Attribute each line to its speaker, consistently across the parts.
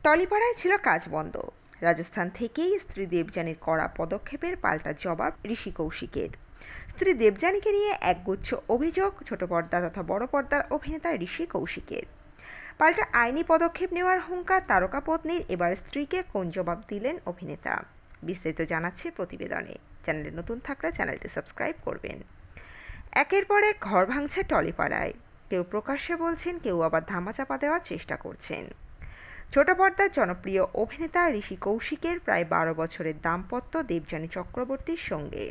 Speaker 1: টলিপাড়ায় ছিল কাজ বন্ধ। রাজস্থান থেকেই স্ত্রী দেবযানীর কড়া পদক্ষেপের পাল্টা জবাব ঋষি কৌশিকের। স্ত্রী দেবযানীকে নিয়ে একগুচ্ছ অভিযোগ ছোট পর্দা তথা বড় পর্দার অভিনেতা ঋষি কৌশিকের। পাল্টা আইনি পদক্ষেপ নেওয়ার হুঙ্কার তারকা পত্নীর, এবার স্ত্রীকে কোন জবাব দিলেন অভিনেতা? বিস্তারিত জানাচ্ছে প্রতিবেদনে। চ্যানেলে নতুন থাকলে চ্যানেলটি সাবস্ক্রাইব করবেন। একের পর এক ঘর ভাঙছে টলিপাড়ায়। কেউ প্রকাশ্যে বলছেন, কেউ আবার ধামাচাপা দেওয়ার চেষ্টা করছেন। ছোট পর্দার জনপ্রিয় অভিনেতা ঋষি কৌশিকের প্রায় ১২ বছরের দাম্পত্য দেবযানী চক্রবর্তীর সঙ্গে।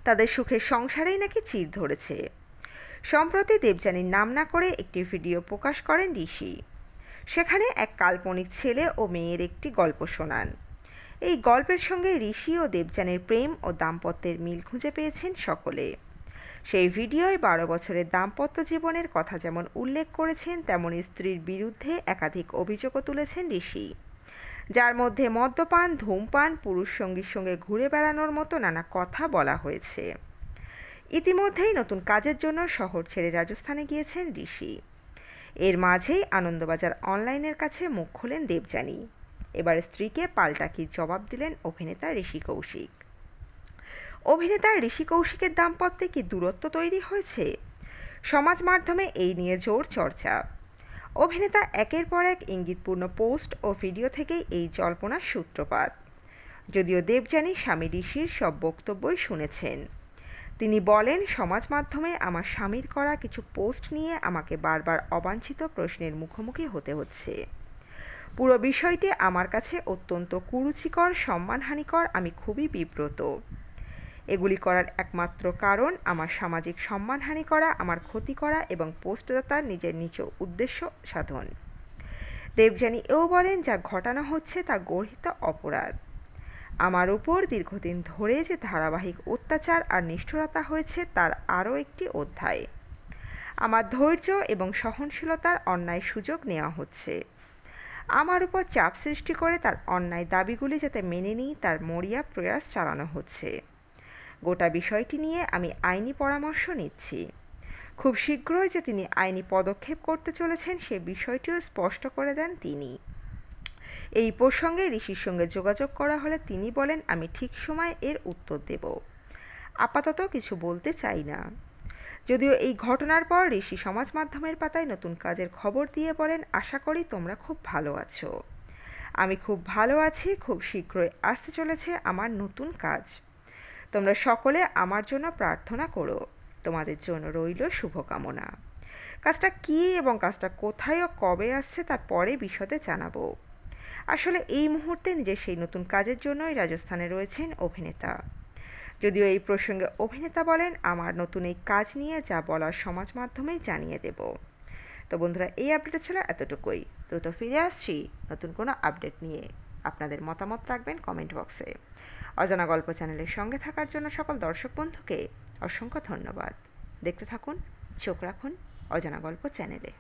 Speaker 1: তাদের সুখের সংসারেই নাকি চির ধরেছে। সম্প্রতি দেবযানীর নাম না করে একটি ভিডিও প্রকাশ করেন ঋষি। সেখানে এক কাল্পনিক ছেলে ও মেয়ের একটি গল্প শোনান। এই গল্পের সঙ্গে ঋষি ও দেবযানীর প্রেম ও দাম্পত্যের মিল খুঁজে পেয়েছেন সকলে। সেই ভিডিওয় ১২ বছরের দাম্পত্য জীবনের কথা যেমন উল্লেখ করেছেন, তেমনি স্ত্রীর বিরুদ্ধে একাধিক অভিযোগও তুলেছেন ঋষি, যার মধ্যে মদ্যপান, ধূমপান, পুরুষ সঙ্গীর সঙ্গে ঘুরে বেড়ানোর মতো নানা কথা বলা হয়েছে। ইতিমধ্যেই নতুন কাজের জন্য শহর ছেড়ে রাজস্থানে গিয়েছেন ঋষি। এর মাঝেই আনন্দবাজার অনলাইনের কাছে মুখ খোলেন দেবযানী। এবার স্ত্রীকে পাল্টা কি জবাব দিলেন অভিনেতা ঋষি কৌশিক। অভিনেতা ঋষি কৌশিকের দাম্পত্যে কি দূরত্ব তৈরি হয়েছে? সমাজ মাধ্যমে এই নিয়ে জোর চর্চা। অভিনেতা একের পর এক ইঙ্গিতপূর্ণ পোস্ট ও ভিডিও থেকেই এই জল্পনার সূত্রপাত। যদিও দেবযানী স্বামী ঋষির সব বক্তব্যই শুনেছেন। তিনি বলেন, সমাজ মাধ্যমে আমার স্বামীর করা কিছু পোস্ট নিয়ে আমাকে বারবার অবাঞ্ছিত প্রশ্নের মুখোমুখি হতে হচ্ছে। পুরো বিষয়টি আমার কাছে অত্যন্ত কুরুচিকর, সম্মানহানিকর। আমি খুবই বিব্রত। এগুলি করার একমাত্র কারণ আমার সামাজিক সম্মানহানি করা, আমার ক্ষতি করা এবং পোস্টদাতার নিজের নিজ উদ্দেশ্য সাধন। দেবযানী এও বলেন, যা ঘটানো হচ্ছে তা গর্হিত অপরাধ। আমার উপর দীর্ঘদিন ধরে যে ধারাবাহিক অত্যাচার আর নিষ্ঠুরতা হয়েছে তার আরও একটি অধ্যায়। আমার ধৈর্য এবং সহনশীলতার অন্যায় সুযোগ নেওয়া হচ্ছে। আমার উপর চাপ সৃষ্টি করে তার অন্যায় দাবিগুলি যাতে মেনে নিই তার মরিয়া প্রয়াস চালানো হচ্ছে। গোটা বিষয়টি নিয়ে আমি আইনি পরামর্শ নিচ্ছি। খুব শীঘ্রই যে তিনি আইনি পদক্ষেপ করতে চলেছেন সে বিষয়টিও স্পষ্ট করে দেন তিনি। এই প্রসঙ্গে ঋষির সঙ্গে যোগাযোগ করা হলে তিনি বলেন, আমি ঠিক সময়ে এর উত্তর দেব। আপাতত কিছু বলতে চাই না। যদিও এই ঘটনার পর ঋষি সমাজ মাধ্যমের পাতায় নতুন কাজের খবর দিয়ে বলেন, আশা করি তোমরা খুব ভালো আছো। আমি খুব ভালো আছি। খুব শীঘ্রই আসতে চলেছে আমার নতুন কাজ। তোমরা সকলে আমার জন্য প্রার্থনা করো। তোমাদের জন্য রইল শুভকামনা। কাজটা কি এবং কাজটা কোথায় ও কবে আসছে তা পরে বিশদে জানাবো। আসলে এই মুহূর্তে নিজের সেই নতুন কাজের জন্যই রাজস্থানে রয়েছেন অভিনেতা। যদিও এই প্রসঙ্গে অভিনেতা বলেন, আমার নতুন এই কাজ নিয়ে যা বলার সমাজ মাধ্যমেই জানিয়ে দেব। তো বন্ধুরা, এই আপডেট ছিল এতটুকুই। দ্রুত ফিরে আসছি নতুন কোনো আপডেট নিয়ে। আপনাদের মতামত রাখবেন কমেন্ট বক্সে। অজানা গল্প চ্যানেলের সঙ্গে থাকার জন্য সকল দর্শক বন্ধুকে অসংখ্য ধন্যবাদ। দেখতে থাকুন, চোখ রাখুন অজানা গল্প চ্যানেলে।